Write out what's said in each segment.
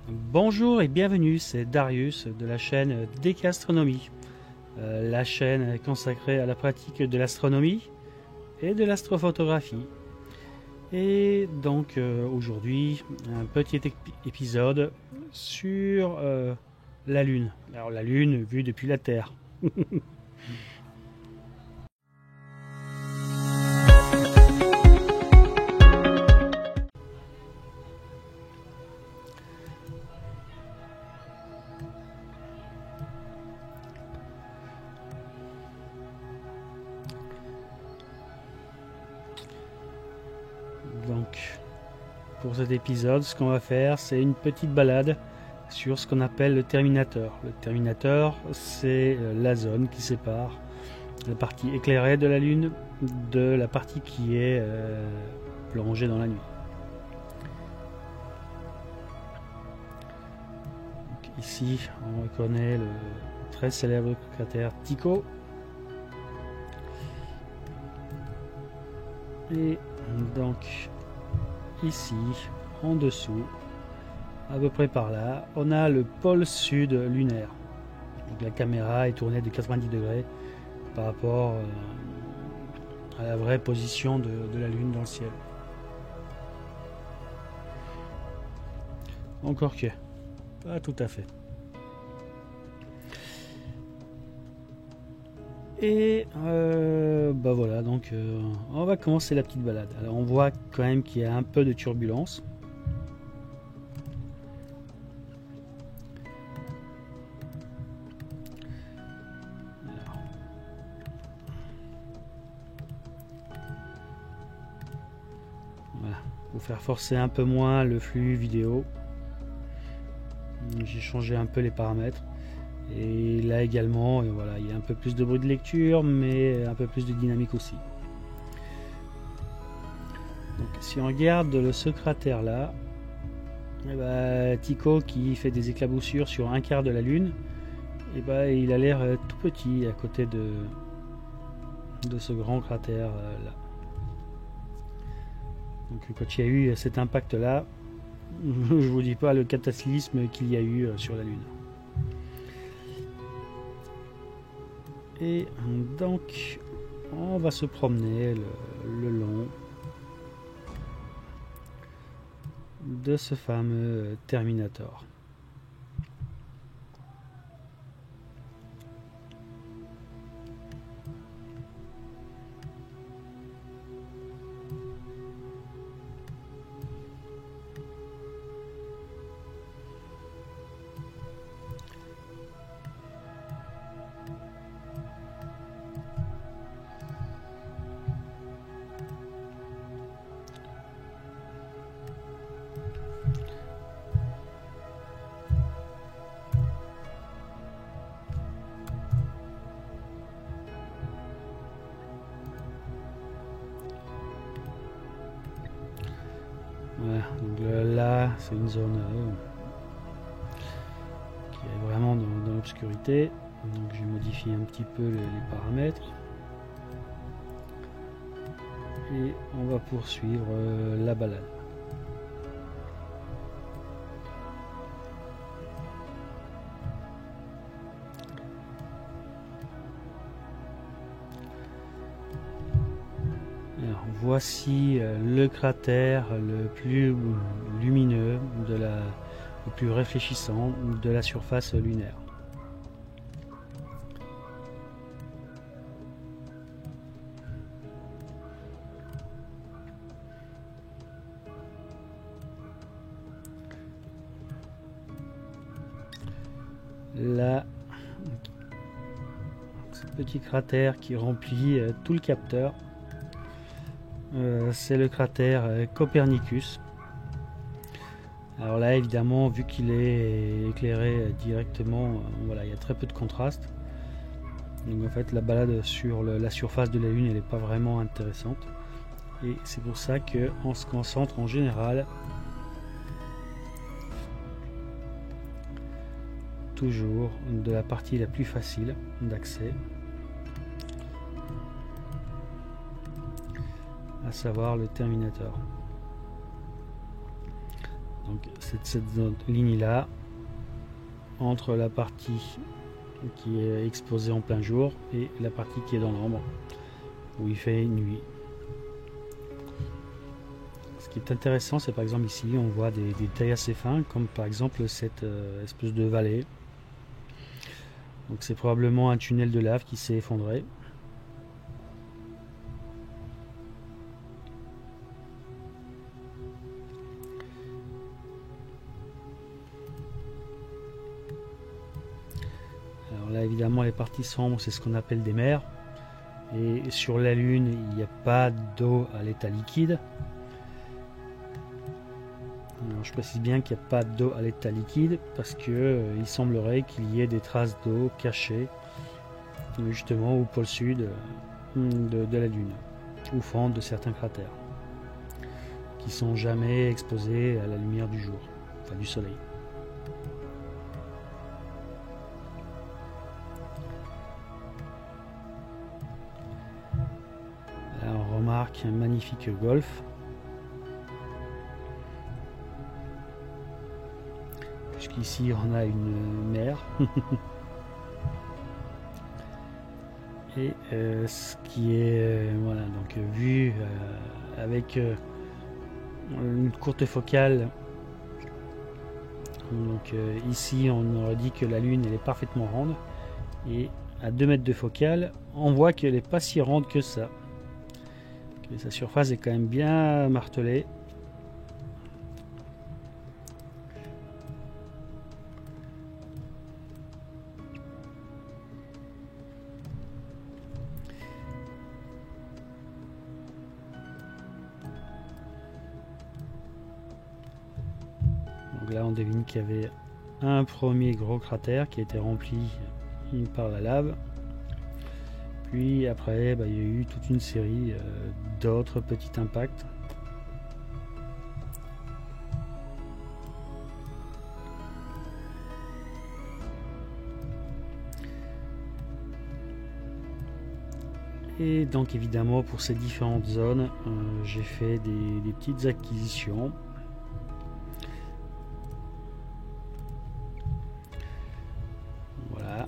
Bonjour et bienvenue, c'est Darius de la chaîne DK Astronomie, la chaîne consacrée à la pratique de l'astronomie et de l'astrophotographie. Et donc aujourd'hui, un petit épisode sur la Lune. Alors la Lune vue depuis la Terre. Donc, pour cet épisode, ce qu'on va faire, c'est une petite balade sur ce qu'on appelle le terminateur. Le terminateur, c'est la zone qui sépare la partie éclairée de la Lune de la partie qui est plongée dans la nuit. Donc, ici, on reconnaît le très célèbre cratère Tycho. Et donc ici, en dessous, à peu près par là, on a le pôle sud lunaire. Donc la caméra est tournée de 90 degrés par rapport à la vraie position de la Lune dans le ciel. Encore que, pas tout à fait. Et bah voilà, donc on va commencer la petite balade. Alors on voit quand même qu'il y a un peu de turbulence. Voilà, pour faire forcer un peu moins le flux vidéo. J'ai changé un peu les paramètres. Et là également, voilà, il y a un peu plus de bruit de lecture, mais un peu plus de dynamique aussi. Donc, si on regarde ce cratère là, Tycho qui fait des éclaboussures sur un quart de la Lune, il a l'air tout petit à côté de ce grand cratère là. Donc quand il y a eu cet impact là, je vous dis pas le cataclysme qu'il y a eu sur la Lune. Et donc on va se promener le long de ce fameux terminator. Voilà, donc là c'est une zone qui est vraiment dans l'obscurité. Donc j'ai modifié un petit peu les paramètres. Et on va poursuivre la balade. Alors, voici le cratère le plus lumineux, le plus réfléchissant de la surface lunaire. Là, ce petit cratère qui remplit tout le capteur, c'est le cratère Copernicus. Alors là évidemment, vu qu'il est éclairé directement, voilà, il y a très peu de contraste. Donc en fait la balade sur la surface de la Lune elle n'est pas vraiment intéressante. Et c'est pour ça qu'on se concentre en général toujours de la partie la plus facile d'accès, à savoir le terminator. Donc cette ligne là entre la partie qui est exposée en plein jour et la partie qui est dans l'ombre où il fait nuit. Ce qui est intéressant, c'est par exemple ici on voit des détails assez fins, comme par exemple cette espèce de vallée. Donc c'est probablement un tunnel de lave qui s'est effondré. Alors là évidemment les parties sombres, c'est ce qu'on appelle des mers. Et sur la Lune, il n'y a pas d'eau à l'état liquide. Alors, je précise bien qu'il n'y a pas d'eau à l'état liquide parce que il semblerait qu'il y ait des traces d'eau cachées justement au pôle sud de la Lune, au fond de certains cratères qui sont jamais exposés à la lumière du jour, enfin du soleil. Là on remarque un magnifique golfe. Ici on a une mer et ce qui est voilà, donc vu avec une courte focale. Donc ici on aurait dit que la Lune elle est parfaitement ronde, et à 2 mètres de focale on voit qu'elle n'est pas si ronde que ça, que sa surface est quand même bien martelée. Donc là on devine qu'il y avait un premier gros cratère qui a été rempli par la lave, puis après il y a eu toute une série d'autres petits impacts. Et donc évidemment pour ces différentes zones j'ai fait des petites acquisitions. Voilà,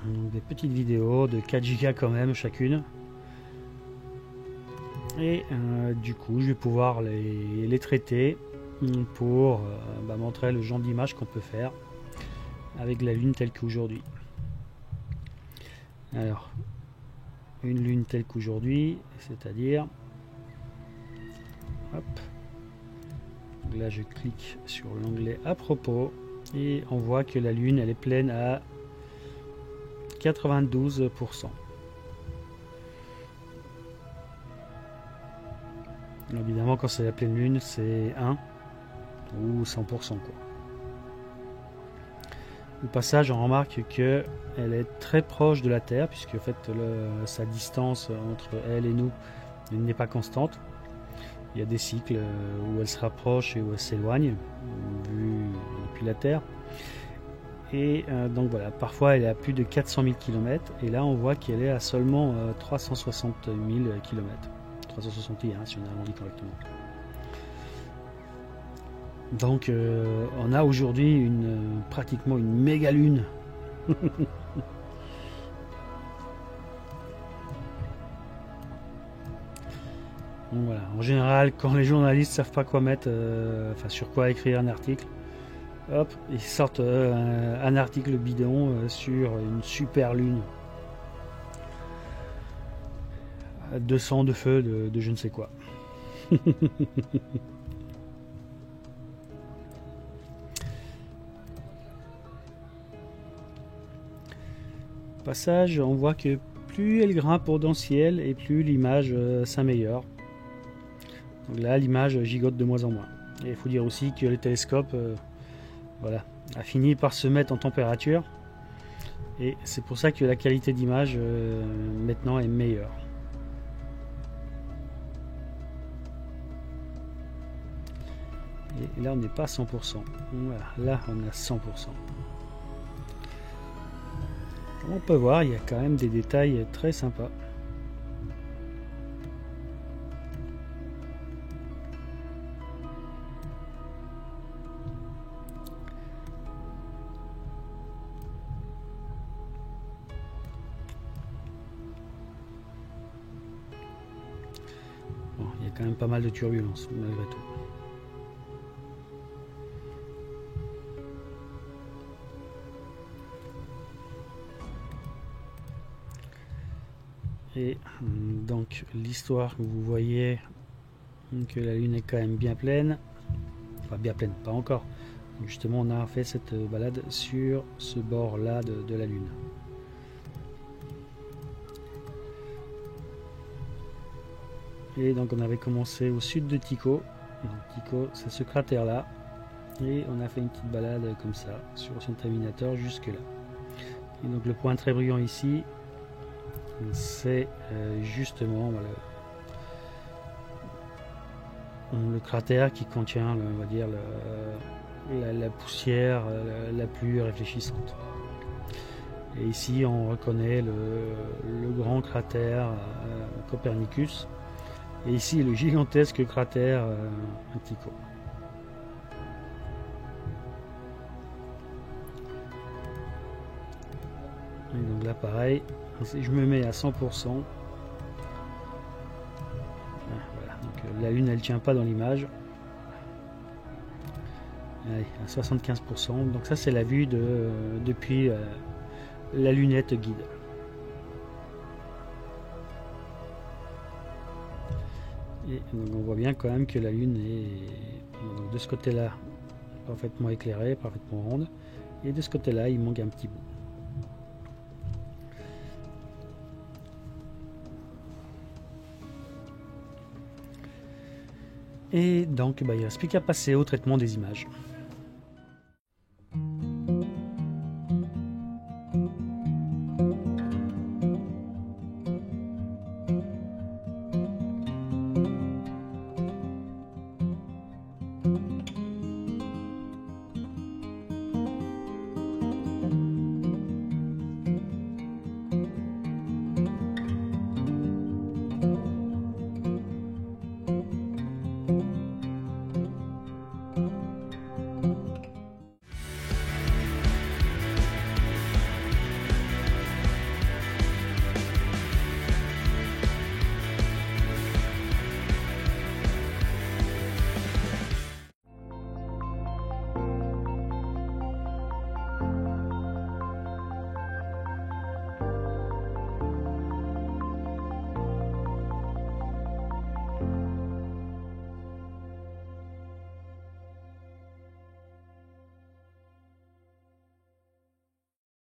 donc des petites vidéos de 4 Go quand même chacune. Et du coup je vais pouvoir les traiter pour montrer le genre d'image qu'on peut faire avec la Lune telle qu'aujourd'hui. Alors une Lune telle qu'aujourd'hui, c'est-à-dire hop, là je clique sur l'onglet à propos et on voit que la Lune elle est pleine à 92%. Évidemment quand c'est la pleine Lune c'est 1 ou 100% quoi. Au passage, on remarque qu'elle est très proche de la Terre, puisque en fait, sa distance entre elle et nous n'est pas constante. Il y a des cycles où elle se rapproche et où elle s'éloigne, vue depuis la Terre. Et donc voilà, parfois elle est à plus de 400 000 km, et là on voit qu'elle est à seulement 360 000 km. 361 si on a arrondi correctement. Donc on a aujourd'hui pratiquement une méga lune. Bon, voilà. En général, quand les journalistes savent pas quoi mettre, sur quoi écrire un article, hop, ils sortent un article bidon sur une super lune. 200 de feu de je ne sais quoi. Passage, on voit que plus elle grimpe dans le ciel et plus l'image s'améliore. Donc là, l'image gigote de moins en moins. Et il faut dire aussi que le télescope voilà, a fini par se mettre en température. Et c'est pour ça que la qualité d'image maintenant est meilleure. Et là, on n'est pas à 100%. Voilà, là, on est à 100%. Comme on peut voir, il y a quand même des détails très sympas. quand même pas mal de turbulences malgré tout. Et donc l'histoire que vous voyez, que la Lune est quand même bien pleine, enfin bien pleine, pas encore. Justement, on a fait cette balade sur ce bord-là de la Lune. Et donc on avait commencé au sud de Tycho. Donc Tycho, c'est ce cratère-là. Et on a fait une petite balade comme ça, sur son terminateur jusque-là. Et donc le point très brillant ici, c'est justement le cratère qui contient, on va dire, la poussière la plus réfléchissante. Et ici on reconnaît le grand cratère Copernicus, et ici le gigantesque cratère Tycho. Et donc là pareil, si je me mets à 100%, voilà, donc la Lune elle tient pas dans l'image. Allez, à 75%, donc ça c'est la vue depuis la lunette guide. Et donc on voit bien quand même que la Lune est de ce côté là parfaitement éclairée, parfaitement ronde, et de ce côté là il manque un petit bout. Et donc il ne reste plus qu'à passer au traitement des images.